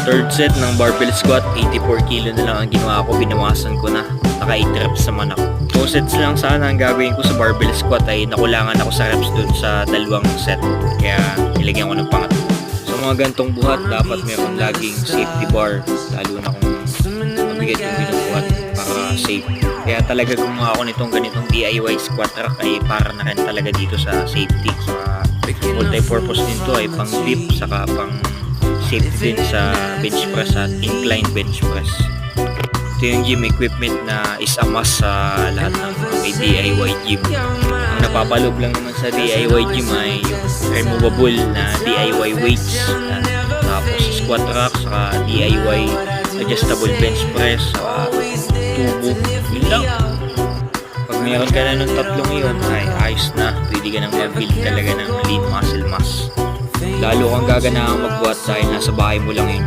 Third set ng barbell squat, 84 kilo na lang ang ginawa ko, binawasan ko na, naka 8 reps naman ako. 2 sets lang sana ang gagawin ko sa barbell squat, ay nakulangan ako sa reps dun sa dalawang set, kaya nilagyan ko ng pangatlo. Sa mga gantong buhat, dapat meron laging safety bar, lalo na kung mabigat yung binubuhat para safe. Kaya talaga gumawa ako nitong ganitong DIY squat rack ay para na rin talaga dito sa safety. Sa multi-purpose din to, ay pang grip saka pang safety din sa bench press at incline bench press. Ito yung gym equipment na is a must sa lahat ng may DIY gym. Ang napapaloob lang naman sa DIY gym ay removable na DIY weights, tapos squat rack, saka DIY adjustable bench press, saka tubo. Yun lang. Pag meron ka na ng tatlong yun, ay ayos na. Pwede ka nang mag-build talaga ng lean muscle mass. Lalo kang gaganahang magbuhat dahil nasa bahay mo lang yun.